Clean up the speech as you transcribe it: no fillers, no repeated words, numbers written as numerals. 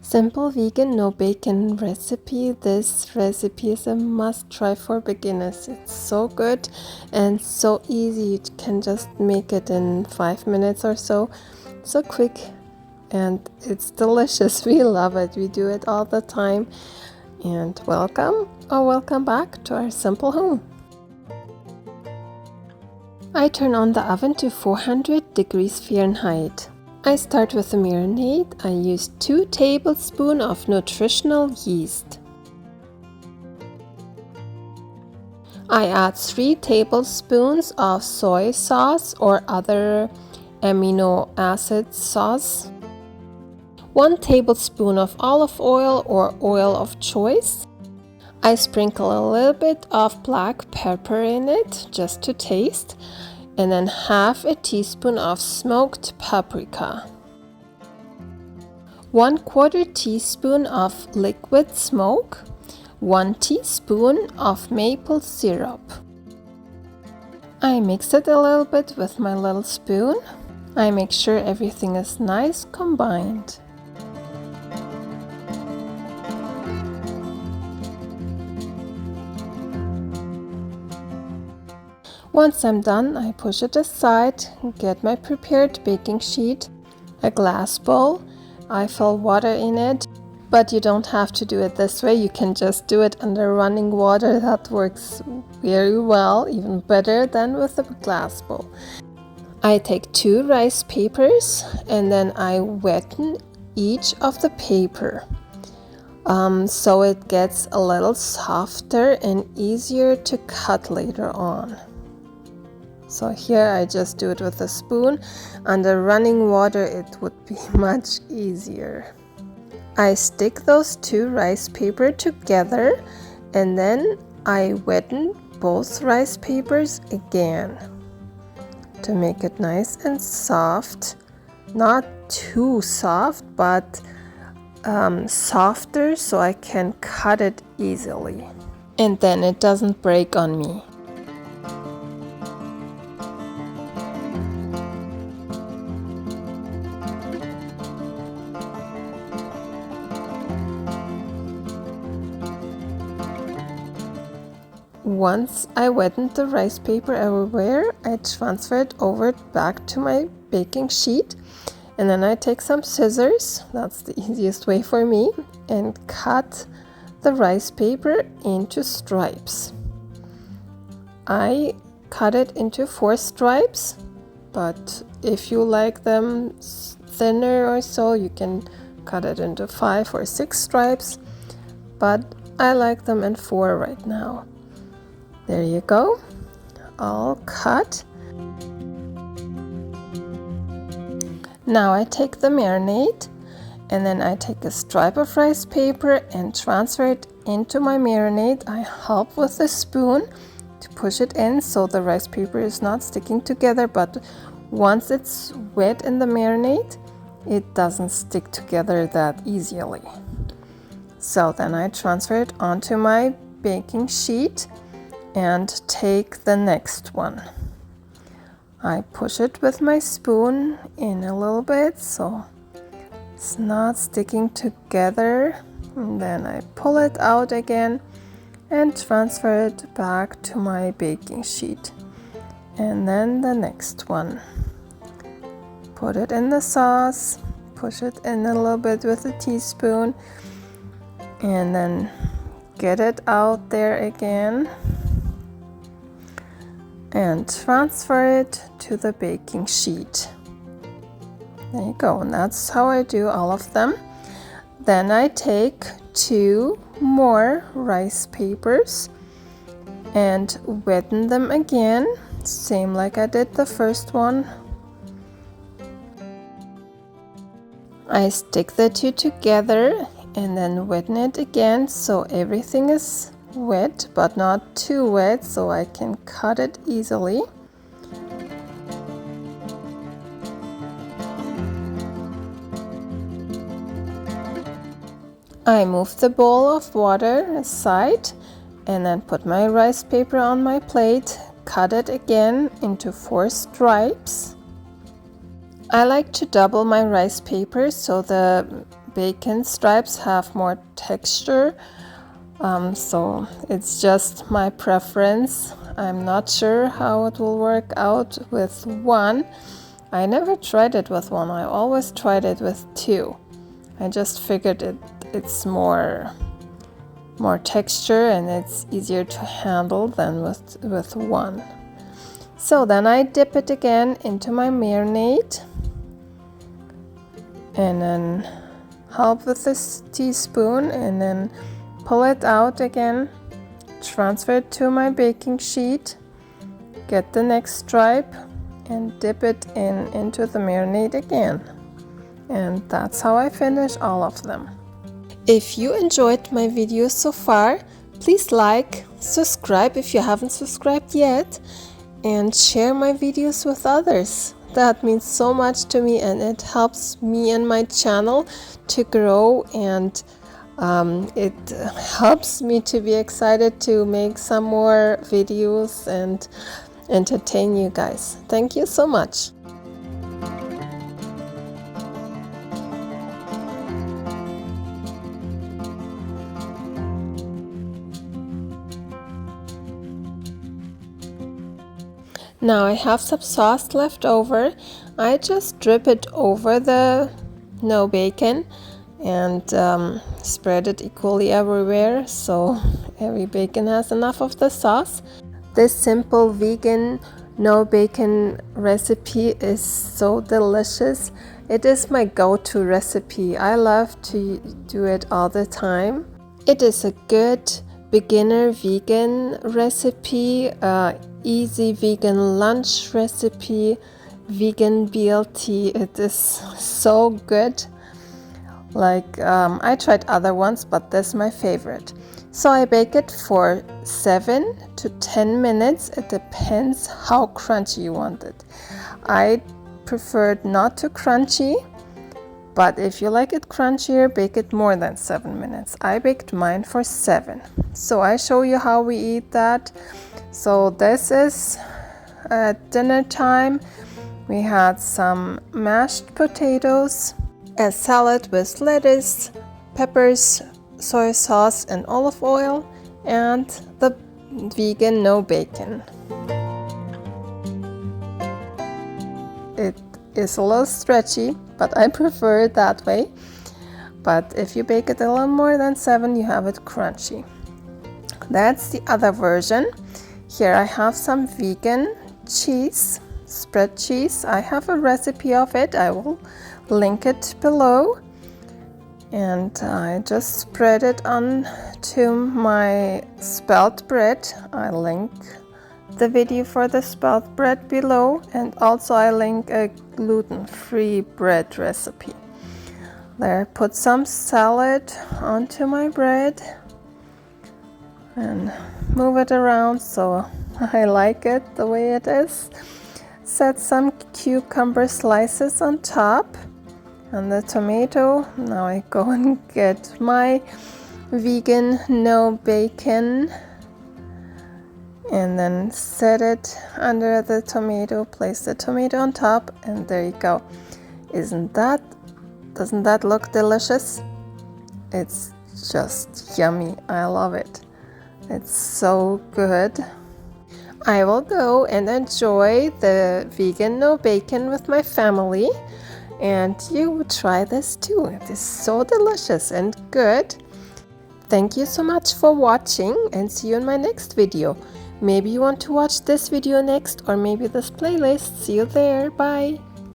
Simple vegan, no bacon recipe. This recipe is a must try for beginners. It's so good and so easy. You can just make it in 5 minutes or so. So quick, and it's delicious. We love it. We do it all the time. And welcome back to our simple home. I turn on the oven to 400 degrees Fahrenheit. I start with the marinade. I use 2 tablespoons of Nutritional yeast. I add 3 tablespoons of soy sauce or other amino acid sauce, 1 tablespoon of olive oil or oil of choice. I sprinkle a little bit of black pepper in it just to taste, and then half a teaspoon of smoked paprika, 1/4 teaspoon of liquid smoke, 1 teaspoon of maple syrup. I mix it a little bit with my little spoon. I make sure everything is nice combined. Once I'm done, I push it aside, get my prepared baking sheet, a glass bowl. I fill water in it, but you don't have to do it this way. You can just do it under running water. That works very well, even better than with a glass bowl. I take 2 rice papers and then I wetten each of the paper. So it gets a little softer and easier to cut later on. So here I just do it with a spoon. Under running water it would be much easier. I stick those 2 rice paper together and then I wetten both rice papers again to make it nice and soft. Not too soft, but softer so I can cut it easily. And then it doesn't break on me. Once I wetted the rice paper everywhere, I transfer it over back to my baking sheet, and then I take some scissors, that's the easiest way for me, and cut the rice paper into stripes. I cut it into 4 stripes, but if you like them thinner or so, you can cut it into 5 or 6 stripes, but I like them in 4 right now. There you go, all cut. Now I take the marinade and then I take a stripe of rice paper and transfer it into my marinade. I help with a spoon to push it in so the rice paper is not sticking together, but once it's wet in the marinade, it doesn't stick together that easily. So then I transfer it onto my baking sheet and take the next one. I push it with my spoon in a little bit so it's not sticking together, and then I pull it out again and transfer it back to my baking sheet. And then the next one. Put it in the sauce, push it in a little bit with a teaspoon, and then get it out there again and transfer it to the baking sheet. There you go, and that's how I do all of them. Then I take 2 more rice papers and wetten them again, same like I did the first one. I stick the 2 together and then wetten it again so everything is wet but not too wet so I can cut it easily. I move the bowl of water aside and then put my rice paper on my plate, cut it again into 4 stripes. I like to double my rice paper so the bacon stripes have more texture. So it's just my preference. I'm not sure how it will work out with one. I never tried it with one. I always tried it with two. I just figured it's more texture and it's easier to handle than with one. So then I dip it again into my marinade and then help with this teaspoon and then pull it out again, transfer it to my baking sheet, get the next stripe and dip it into the marinade again. And that's how I finish all of them. If you enjoyed my videos so far, please like, subscribe if you haven't subscribed yet, and share my videos with others. That means so much to me and it helps me and my channel to grow, and it helps me to be excited to make some more videos and entertain you guys. Thank you so much. Now I have some sauce left over. I just drip it over the no bacon and spread it equally everywhere so every bacon has enough of the sauce. This simple vegan no bacon recipe is so delicious. It is my go-to recipe. I love to do it all the time. It is a good beginner vegan recipe, easy vegan lunch recipe, vegan BLT. It is so good. Like I tried other ones, but this is my favorite. So I bake it for 7 to 10 minutes. It depends how crunchy you want it. I preferred not too crunchy, but if you like it crunchier, bake it more than 7 minutes. I baked mine for 7. So I show you how we eat that. So this is at dinner time. We had some mashed potatoes, a salad with lettuce, peppers, soy sauce and olive oil, and the vegan no bacon. It is a little stretchy, but I prefer it that way. But if you bake it a little more than 7, you have it crunchy. That's the other version. Here I have some vegan cheese, spread cheese. I have a recipe of it. I will link it below. And I just spread it onto my spelt bread. I link the video for the spelt bread below, and also I link a gluten-free bread recipe. There, put some salad onto my bread and move it around so I like it the way it is. Set some cucumber slices on top and the tomato. Now I go and get my vegan no bacon and then set it under the tomato, place the tomato on top, and there you go. Doesn't that look delicious? It's just yummy. I love it. It's so good. I will go and enjoy the vegan no bacon with my family, and you would try this too. It is so delicious and good. Thank you so much for watching, and see you in my next video. Maybe you want to watch this video next, or maybe this playlist. See you there. Bye.